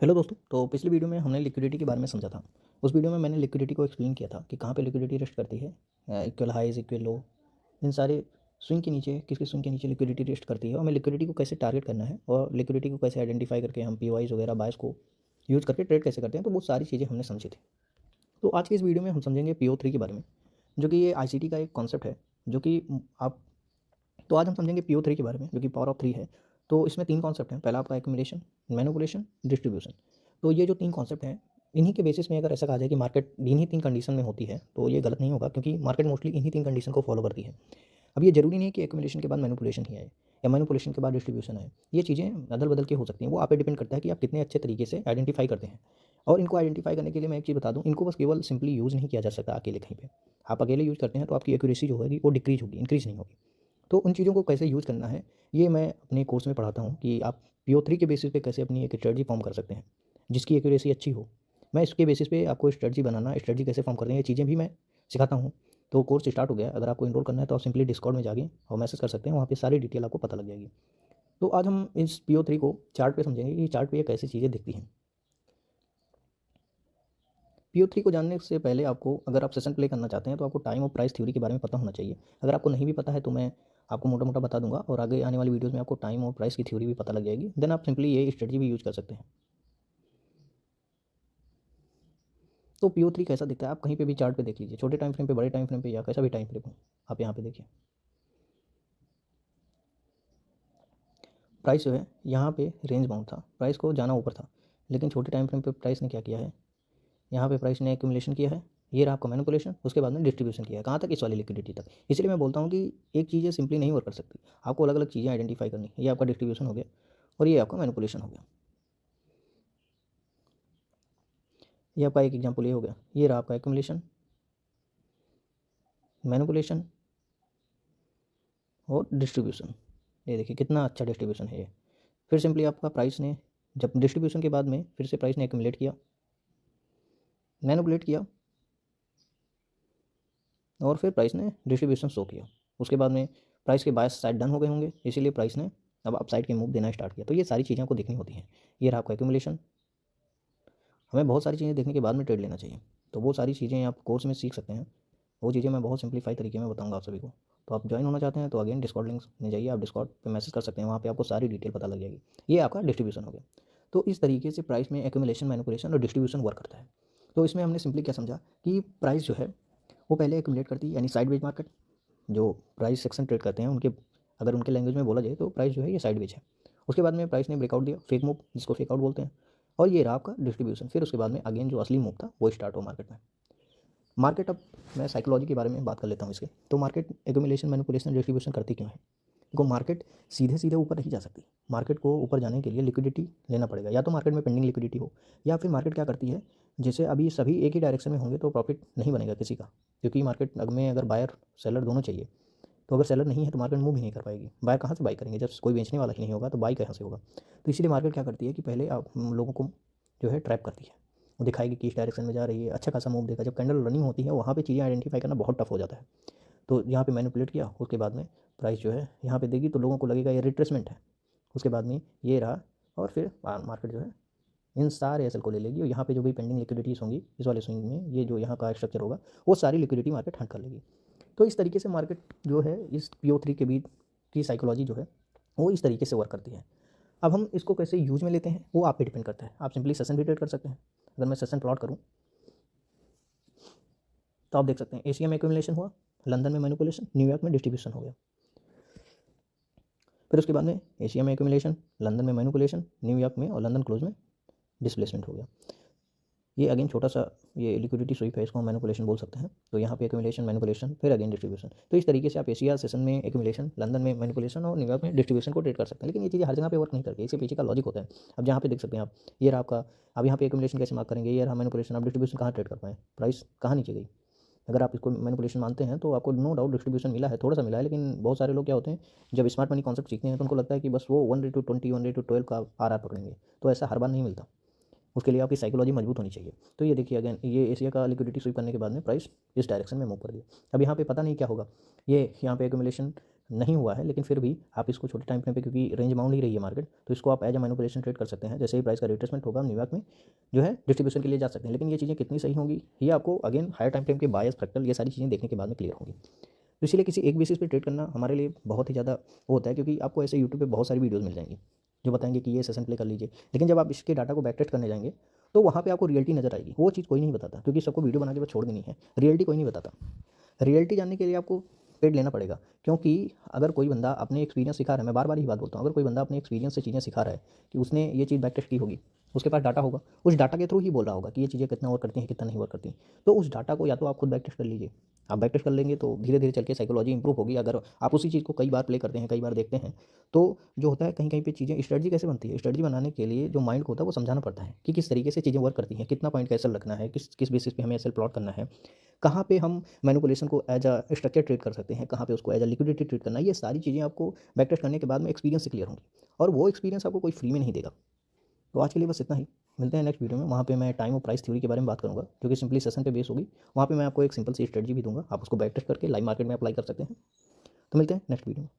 Hello दोस्तों। तो पिछली वीडियो में हमने लिक्विडिटी के बारे में समझा था। उस वीडियो में मैंने लिक्विडिटी को एक्सप्लेन किया था कि कहाँ पे लिक्विडिटी रेस्ट करती है। इक्वल हाइज, इक्वल लो, इन सारे स्विंग के नीचे किसके स्विंग के नीचे लिक्विडिटी रेस्ट करती है और हमें लिक्विडिटी को कैसे टारगेट करना है और लिक्विडिटी को कैसे आइडेंटिफाई करके हम पीओआईज वगैरह बायस को यूज़ करके ट्रेड कैसे करते हैं। तो वो सारी चीज़ें हमने समझी थी। तो आज की इस वीडियो में हम समझेंगे PO3 के बारे में, जो कि ये ICT का एक कॉन्सेप्ट है। जो कि आप तो आज हम समझेंगे PO3 के बारे में, जो कि पावर ऑफ 3 है। तो इसमें 3 कॉन्सेप्ट हैं। पहला आपका एक्यूमुलेशन, मैनिपुलेशन, डिस्ट्रीब्यूशन। तो ये जो 3 कॉन्सेप्ट हैं, इन्हीं के बेसिस में अगर ऐसा कहा जाए कि मार्केट इन्हीं 3 कंडीशन में होती है, तो ये गलत नहीं होगा, क्योंकि मार्केट मोस्टली इन्हीं 3 कंडीशन को फॉलो करती है। अब ये ज़रूरी नहीं है कि एक्यूमुलेशन के बाद मैनिपुलेशन ही आए या मैनिपुलेशन के बाद डिस्ट्रीब्यूशन आए। ये चीज़ें अदल-बदल के हो सकती हैं। वो आप पे डिपेंड करता है कि आप कितने अच्छे तरीके से आइडेंटिफाई करते हैं। और इनको आइडेंटिफाई करने के लिए मैं एक चीज़ बता दूँ, इनको बस केवल सिंपली यूज़ नहीं किया जा सकता अकेले कहीं पे। आप अकेले यूज़ करते हैं तो आपकी एक्यूरेसी जो होगी वो डिक्रीज़ होगी, इंक्रीज़ नहीं होगी। तो उन चीज़ों को कैसे यूज़ करना है, ये मैं अपने कोर्स में पढ़ाता हूँ कि आप PO3 के बेसिस पे कैसे अपनी एक स्ट्रेटजी फॉर्म कर सकते हैं, जिसकी एक्यूरेसी अच्छी हो। मैं इसके बेसिस पे आपको स्ट्रेटजी बनाना, स्ट्रेटजी कैसे फॉर्म करनी है, ये चीज़ें भी मैं सिखाता हूँ। तो कोर्स स्टार्ट हो गया है। अगर आपको एनरोल करना है तो आप सिंपली डिस्कॉर्ड में जाके और मैसेज कर सकते हैं, वहाँ पे सारी डिटेल आपको पता लग जाएगी। तो आज हम इस PO3 को चार्ट पे समझेंगे कि चार्ट पे ये कैसी चीज़ें दिखती हैं। PO3 को जानने से पहले आपको, अगर आप सेशन प्ले करना चाहते हैं, तो आपको टाइम और प्राइस थ्योरी के बारे में पता होना चाहिए। अगर आपको नहीं भी पता है तो मैं आपको मोटा-मोटा बता दूँगा और आगे आने वाली वीडियोज़ में आपको टाइम और प्राइस की थ्योरी भी पता लग जाएगी। देन आप सिंपली ये स्ट्रेटजी भी यूज़ कर सकते हैं। तो PO3 कैसा दिखता है, आप कहीं पे भी चार्ट पे देख लीजिए, छोटे टाइम फ्रेम पे, बड़े टाइम फ्रेम पे या कैसा भी टाइम फ्रेम हो, आप यहाँ पे देखिए। प्राइस जो है यहाँ पे रेंज बाउंड था, प्राइस को जाना ऊपर था, लेकिन छोटे टाइम फ्रेम पे प्राइस ने क्या किया है, यहाँ पे प्राइस ने एक्यूमुलेशन किया है। ये रहा आपका मैनिपुलेशन, उसके बाद में डिस्ट्रीब्यूशन किया है। कहाँ तक? इस वाली लिक्विडिटी तक। इसलिए मैं बोलता हूँ कि एक चीज़ें सिंपली नहीं वर्क कर सकती, आपको अलग अलग चीज़ें आइडेंटिफाई करनी है। ये आपका डिस्ट्रीब्यूशन हो गया और ये आपका मैनिपुलेशन हो गया। ये आपका एक एग्जाम्पल ये हो गया। ये रहा आपका एक्यूमुलेशन, मैनिपुलेशन और डिस्ट्रीब्यूशन। ये देखिए कितना अच्छा डिस्ट्रीब्यूशन है ये। फिर सिंपली आपका प्राइस ने, जब डिस्ट्रीब्यूशन के बाद में फिर से प्राइस ने एक्यूमुलेट किया, मैनिपुलेट किया और फिर प्राइस ने डिस्ट्रीब्यूशन शो किया। उसके बाद में प्राइस के बायस साइड डन हो गए होंगे, इसीलिए प्राइस ने अब अप साइड के मूव देना स्टार्ट किया। तो ये सारी चीज़ें आपको देखनी होती हैं। ये रहा आपका एक्यूमुलेशन। हमें बहुत सारी चीज़ें देखने के बाद में ट्रेड लेना चाहिए। तो वो सारी चीज़ें आप कोर्स में सीख सकते हैं। वो चीज़ें मैं बहुत सिंप्लीफाई तरीके में बताऊँगा आप सभी को। तो आप ज्वाइन होना चाहते हैं तो अगेन डिस्कॉर्ड लिंक्स में जाइए, आप डिस्कॉर्ड पे मैसेज कर सकते हैं, वहाँ पे आपको सारी डिटेल पता लग जाएगी। ये आपका डिस्ट्रीब्यूशन हो गया। तो इस तरीके से प्राइस में एक्यूमुलेशन, मैनिपुलेशन और डिस्ट्रीब्यूशन वर्क करता है। तो इसमें हमने सिंपली क्या समझा कि प्राइस जो है वो पहले एक्यूमुलेट करती है, यानी साइडवेज मार्केट। जो प्राइस सेक्शन ट्रेड करते हैं उनके, अगर उनके लैंग्वेज में बोला जाए तो प्राइस जो है ये साइडवेज है। उसके बाद में प्राइस ने ब्रेकआउट दिया, फेक मूव जिसको फेक आउट बोलते हैं, और ये रहा आपका डिस्ट्रीब्यूशन। फिर उसके बाद में अगेन जो असली मूव था वो स्टार्ट हो मार्केट में। मार्केट, अब मैं साइकोलॉजी के बारे में बात कर लेता हूँ इसके। तो मार्केट एक्यूमुलेशन, मैनिपुलेशन, डिस्ट्रीब्यूशन करती क्यों है? देखो, मार्केट सीधे सीधे ऊपर नहीं जा सकती। मार्केट को ऊपर जाने के लिए लिक्विडिटी लेना पड़ेगा, या तो मार्केट में पेंडिंग लिक्विडिटी हो, या फिर मार्केट क्या करती है, जैसे अभी सभी एक ही डायरेक्शन में होंगे तो प्रॉफिट नहीं बनेगा किसी का, क्योंकि मार्केट में अगर बायर सेलर दोनों चाहिए, तो अगर सेलर नहीं है तो मार्केट मूव ही नहीं कर पाएगी। बायर कहाँ से बाई करेंगे, जब कोई बेचने वाला ही नहीं होगा तो बाई कहाँ से होगा? तो इसीलिए मार्केट क्या करती है कि पहले आप हम लोगों को जो है ट्रैप करती है। वो दिखाएगी कि इस डायरेक्शन में जा रही है, अच्छा खासा मूव देगा। जब कैंडल रनिंग होती है वहाँ पे चीज़ें आइडेंटिफाई करना बहुत टफ हो जाता है। तो यहाँ पे मैनिपुलेट किया, उसके बाद में प्राइस जो है यहाँ पे देगी तो लोगों को लगेगा ये रिट्रेसमेंट है। उसके बाद में ये रहा, और फिर मार्केट जो है इन सारे एसएल को ले लेगी, और यहाँ पे जो भी पेंडिंग लिक्विडिटीज़ होंगी इस वाले स्विंग में, ये जो यहाँ का स्ट्रक्चर होगा वो सारी लिक्विडिटी मार्केट हंट कर लेगी। तो इस तरीके से मार्केट जो है इस PO3 के बीच की साइकोलॉजी जो है वो इस तरीके से वर्क करती है। अब हम इसको कैसे यूज में लेते हैं वो आप पे डिपेंड करता है। आप सिंपली सेशन भी ट्रेड कर सकते हैं। अगर मैं सेशन प्लॉट करूँ तो आप देख सकते हैं एशिया में एक्यूमुलेशन हुआ, लंदन में मैनिपुलेशन, न्यूयॉर्क में डिस्ट्रीब्यूशन हो गया। फिर उसके बाद में एशिया में एक्यूमुलेशन, लंदन में मैनिपुलेशन, न्यूयॉर्क में और लंदन क्लोज में डिस्प्लेसमेंट हो गया। ये अगेन छोटा सा ये लिक्विडिटी स्वीप है, इसको हम मैनिपुलेशन बोल सकते हैं। तो यहाँ पे एक्यूमुलेशन, मैनिपुलेशन, फिर अगेन डिस्ट्रीब्यूशन। तो इस तरीके से आप एशिया सेशन में एक्यूमुलेशन, लंदन में मैनिपुलेशन और न्यूयॉर्क में डिस्ट्रीब्यूशन को ट्रेड कर सकते हैं। लेकिन ये चीज़ें हर जगह पे वर्क नहीं करती, इसके पीछे का लॉजिक होता है। अब जहाँ पे देख सकते हैं आप, ये रहा आपका, अब यहाँ पे एक्यूमुलेशन कैसे मार्क करेंगे, ये रहा मैनिपुलेशन। आप डिस्ट्रीब्यूशन कहाँ ट्रेड कर पाए, प्राइस कहाँ नीचे गई? अगर आप इसको मैनिपुलेशन मानते हैं तो आपको नो डाउट डिस्ट्रीब्यूशन मिला है, थोड़ा सा मिला है। लेकिन बहुत सारे लोग क्या होते हैं, जब स्मार्ट मनी कॉन्सेप्ट सीखते हैं तो उनको लगता है कि बस वो 1:20, 1:12 का आर पकड़ेंगे। तो ऐसा हर बार नहीं मिलता। उसके लिए आपकी साइकोलॉजी मजबूत होनी चाहिए। तो ये देखिए अगेन, ये एशिया का लिक्विडिटी स्वीप करने के बाद में प्राइस इस डायरेक्शन में मूव कर दिया। अब यहाँ पे पता नहीं क्या होगा, ये यहाँ पे एक्यूमुलेशन नहीं हुआ है, लेकिन फिर भी आप इसको छोटे टाइम फ्रेम पे, क्योंकि रेंज बाउंड ही रही है मार्केट, तो इसको आप एज अ मैनिपुलेशन ट्रेड कर सकते हैं। जैसे ही प्राइस का रिट्रेसमेंट होगा, न्यूयॉर्क में जो है डिस्ट्रीब्यूशन के लिए जा सकते हैं। लेकिन ये चीज़ें कितनी सही होंगी, ये आपको अगेन हायर टाइम फ्रेम के बायस, फ्रैक्टल, ये सारी चीज़ें देखने के बाद में क्लियर होंगी। तो इसीलिए किसी एक बेसिस पे ट्रेड करना हमारे लिए बहुत ही ज़्यादा वो होता है, क्योंकि आपको ऐसे यूट्यूब पे बहुत सारी वीडियोज़ मिल जाएंगी जो बताएंगे कि ये सेशन प्ले कर लीजिए, लेकिन जब आप इसके डाटा को बैक टेस्ट करने जाएंगे तो वहाँ पे आपको रियलिटी नजर आएगी। वो चीज़ कोई नहीं बताता, क्योंकि सबको वीडियो बना के बस छोड़ देनी है, रियलिटी कोई नहीं बताता। रियलिटी जानने के लिए आपको पेड लेना पड़ेगा, क्योंकि अगर कोई बंदा अपने एक्सपीरियंस सिखा रहा है, मैं बार बार ही बात बोलता हूँ, अगर कोई बंदा अपने एक्सपीरियंस से चीज़ें सिखा रहा है कि उसने ये चीज़ बैक टेस्ट की होगी, उसके पास डाटा होगा, उस डाटा के थ्रू ही बोल रहा होगा कि ये चीज़ें कितना वर्क करती हैं, कितना नहीं वर्क करती, तो उस डाटा को या तो आप खुद बैक टेस्ट कर लीजिए। आप बैक टेस्ट कर लेंगे तो धीरे धीरे चल के साइकोलॉजी इंप्रूव होगी। अगर आप उसी चीज़ को कई बार प्ले करते हैं, कई बार देखते हैं, तो जो होता है कहीं कहीं पे चीज़ें, स्ट्रेटजी कैसे बनती है, स्ट्रेटजी बनाने के लिए जो माइंड को होता है वो समझाना पड़ता है कि किस तरीके से चीज़ें वर्क करती हैं, कितना पॉइंट का एसएल रखना है, किस किस बेसिस पे हमें एसएल प्लॉट करना है, कहाँ पे हम मैनिपुलेशन को एज अ स्ट्रक्चर ट्रीट कर सकते हैं, कहाँ पे उसको एज अ लिक्विडिटी ट्रीट करना है। ये सारी चीज़ें आपको बैक टेस्ट करने के बाद में एक्सपीरियंस से क्लियर होंगी, और वो एक्सपीरियंस आपको कोई फ्री में नहीं देगा। तो आज के लिए बस इतना ही। मिलते हैं नेक्स्ट वीडियो में, वहाँ पे मैं टाइम और प्राइस थ्योरी के बारे में बात करूँगा, जो कि सिंपली सेशन पे बेस होगी। वहाँ पे मैं आपको एक सिंपल सी स्ट्रेटजी भी दूंगा, आप उसको बैक टेस्ट करके लाइव मार्केट में अप्लाई कर सकते हैं। तो मिलते हैं नेक्स्ट वीडियो में।